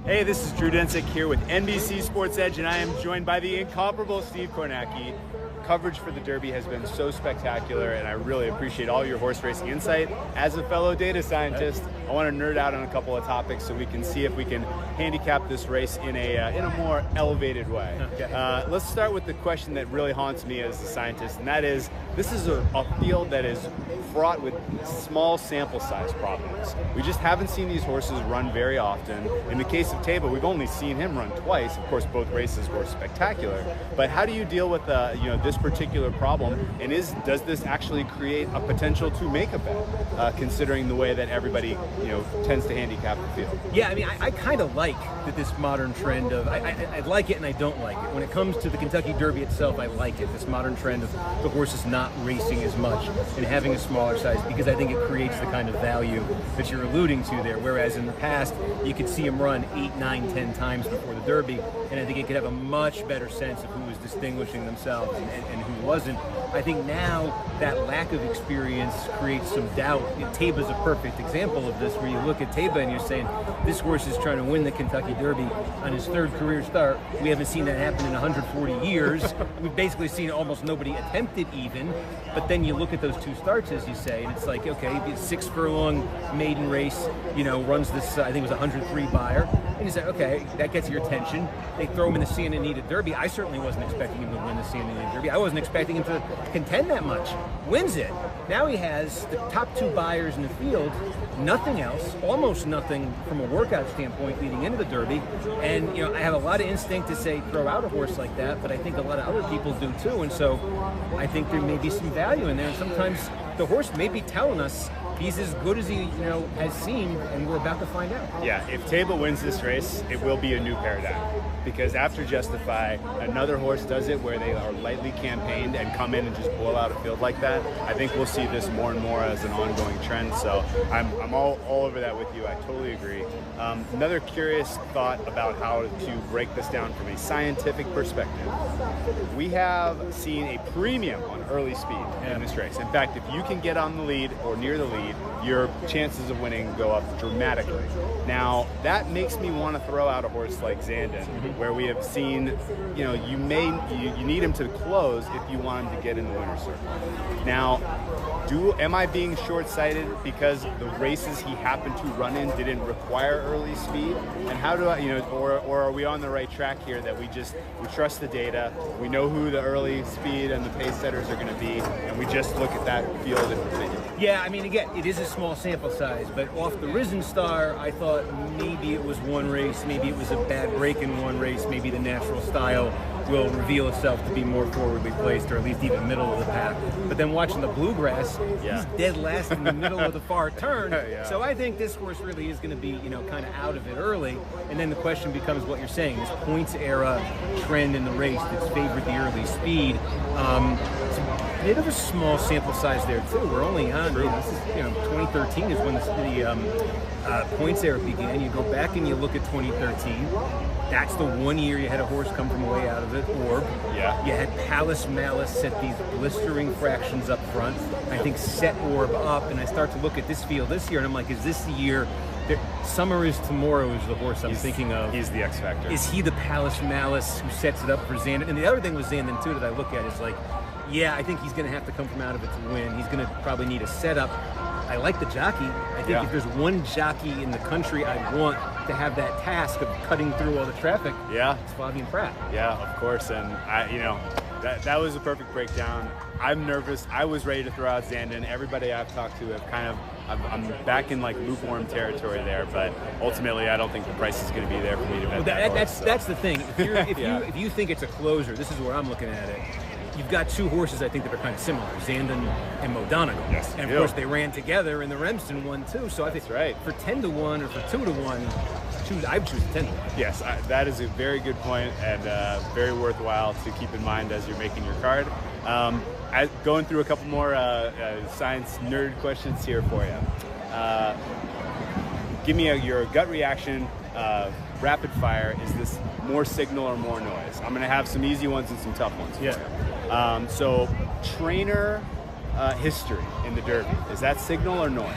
Hey, this is Drew Dinsick here with NBC Sports Edge, and I am joined by the incomparable Steve Kornacki. Coverage for the Derby has been so spectacular, and I really appreciate all your horse racing insight. As a fellow data scientist, I want to nerd out on a couple of topics so we can see if we can handicap this race in a more elevated way. Okay. Let's start with the question that really haunts me as a scientist, and that is, this is a field that is fraught with small sample size problems. We just haven't seen these horses run very often. In the case of Taiba, we've only seen him run twice. Of course, both races were spectacular. But how do you deal with this particular problem? And does this actually create a potential to make a bet, considering the way that everybody tends to handicap the field? Yeah, I mean, I kind of like that this modern trend of I like it and I don't like it. When it comes to the Kentucky Derby itself, I like it. This modern trend of the horses not racing as much and having a smaller size, because I think it creates the kind of value that you're alluding to there. Whereas in the past, you could see them run 8, 9, 10 times before the Derby, and I think it could have a much better sense of who was distinguishing themselves and who wasn't. I think now that lack of experience creates some doubt. Taiba's a perfect example of this, where you look at Taiba and you're saying, this horse is trying to win the Kentucky Derby on his third career start. We haven't seen that happen in 140 years. We've basically seen almost nobody attempt it even. But then you look at those two starts, as you say, and it's like, okay, 6 furlong maiden race, runs this, I think it was 103 buyer. And you say, okay, that gets your attention. They throw him in the Santa Anita Derby. I certainly wasn't expecting him to win the Santa Anita Derby. I wasn't expecting him to contend that much. Wins it. Now he has the top 2 buyers in the field, nothing else, almost nothing from a workout standpoint leading into the Derby. And, I have a lot of instinct to say throw out a horse like that, but I think a lot of other people do too. And so I think there may be some value in there. And sometimes the horse may be telling us he's as good as he, has seen, and we're about to find out. Yeah, if Taiba wins this race, it will be a new paradigm. Because after Justify, another horse does it where they are lightly campaigned and come in and just blow out a field like that. I think we'll see this more and more as an ongoing trend. So I'm all over that with you. I totally agree. Another curious thought about how to break this down from a scientific perspective. We have seen a premium on early speed in this race. In fact, if you can get on the lead or near the lead, your chances of winning go up dramatically. Now, that makes me want to throw out a horse like Zandon, where we have seen, you need him to close if you want him to get in the winner's circle. Now, am I being short-sighted because the races he happened to run in didn't require early speed? And how do I, or are we on the right track here that we trust the data, we know who the early speed and the pace setters are going to be, and we just look at that field and continue? Yeah, I mean, again, it is a small sample size, but off the Risen Star, I thought maybe it was one race, maybe it was a bad break in one race, maybe the natural style will reveal itself to be more forwardly placed, or at least even middle of the pack. But then watching the Bluegrass, he's dead last in the middle of the far turn. So I think this horse really is going to be, kind of out of it early. And then the question becomes what you're saying, this points era trend in the race that's favored the early speed. It's a bit of a small sample size there too. We're only on, this is, 2013 is when the points era began. You go back and you look at 2013. That's the one year you had a horse come from way out of it, Orb. Yeah. You had Palace Malice set these blistering fractions up front. I think set Orb up, and I start to look at this field this year, and I'm like, is this the year? Summer is Tomorrow is the horse I'm thinking of. He's the X Factor. Is he the Palace Malice who sets it up for Zandon? And the other thing with Zandon, too, that I look at is like, yeah, I think he's going to have to come from out of it to win. He's going to probably need a setup. I like the jockey. I think if there's one jockey in the country I want to have that task of cutting through all the traffic, it's Fabian Pratt. Yeah, of course. And that was a perfect breakdown. I'm nervous. I was ready to throw out Zandon. Everybody I've talked to have I'm back in like lukewarm territory there, but ultimately I don't think the price is going to be there for me to bet. That's the thing. If you think it's a closer, this is where I'm looking at it. You've got two horses, I think, that are kind of similar, Zandon and Modonigal. Yes, and of course they ran together in the Remsen one too. So I think for 10-1 or for 2-1, I would choose 10-1. Yes, that is a very good point and very worthwhile to keep in mind as you're making your card. Going through a couple more science nerd questions here for you. Give me your gut reaction. Rapid fire, is this more signal or more noise? I'm going to have some easy ones and some tough ones. So trainer history in the Derby, is that signal or noise?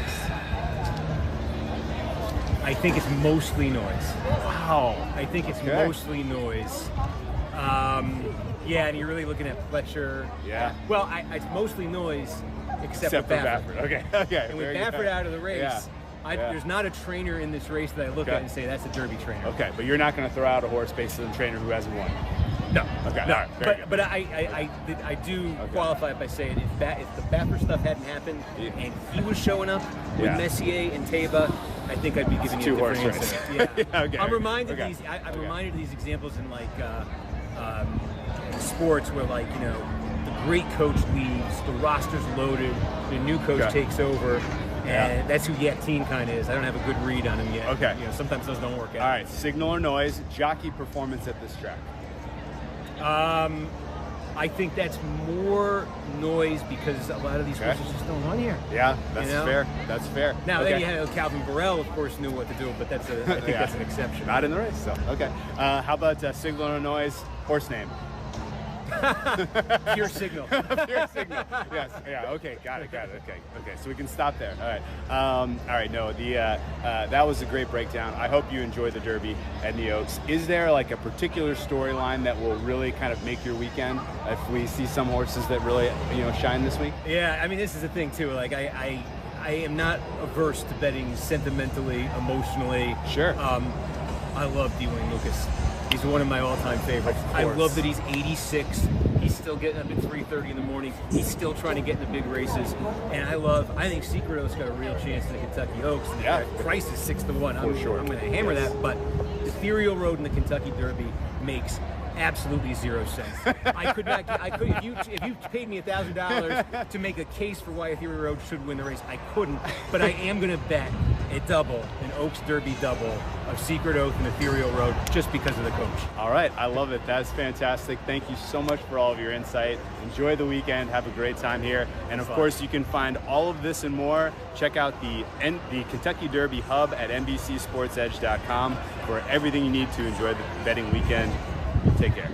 I think it's mostly noise. Wow. I think it's mostly noise. Yeah, and you're really looking at Fletcher. Yeah. Well, it's mostly noise, except for Baffert. Okay. And with Baffert out of the race, there's not a trainer in this race that I look at and say that's a Derby trainer. Okay, but you're not going to throw out a horse based on a trainer who hasn't won. No. Okay. No. All right. But I do qualify it by saying if the Baffert stuff hadn't happened and he was showing up with Messier and Taiba, I think I'd be giving you a different answer. Yeah. I'm reminded of these examples in like sports where like the great coach leaves, the roster's loaded, the new coach takes over. And that's who Yatin kind of is. I don't have a good read on him yet. Okay. Sometimes those don't work out. All right, signal or noise, jockey performance at this track. I think that's more noise because a lot of these horses just don't run here. Yeah, that's fair. That's fair. Now, then you have Calvin Burrell, of course, knew what to do, but I think that's an exception. Not in the race, so okay. How about signal or noise, horse name? Pure signal. Pure signal. Yes. Yeah. Okay. Got it. Okay. So we can stop there. All right. No. That was a great breakdown. I hope you enjoy the Derby and the Oaks. Is there like a particular storyline that will really kind of make your weekend if we see some horses that really shine this week? Yeah. I mean, this is the thing too. Like I am not averse to betting sentimentally, emotionally. Sure. I love Dwayne Lucas. He's one of my all-time favorites. I love that he's 86. He's still getting up at 3:30 in the morning. He's still trying to get in the big races. And I think Secret Oath's got a real chance in the Kentucky Oaks. And the price is 6-1. I'm going to hammer that. But Ethereal Road in the Kentucky Derby makes absolutely zero sense. If you paid me $1,000 to make a case for why Ethereal Road should win the race, I couldn't. But I am going to bet a double, an Oaks Derby double of Secret Oath and Ethereal Road just because of the coach. All right, I love it. That's fantastic. Thank you so much for all of your insight. Enjoy the weekend. Have a great time here. And of course, you can find all of this and more. Check out the Kentucky Derby Hub at NBCSportsEdge.com for everything you need to enjoy the betting weekend. Take care.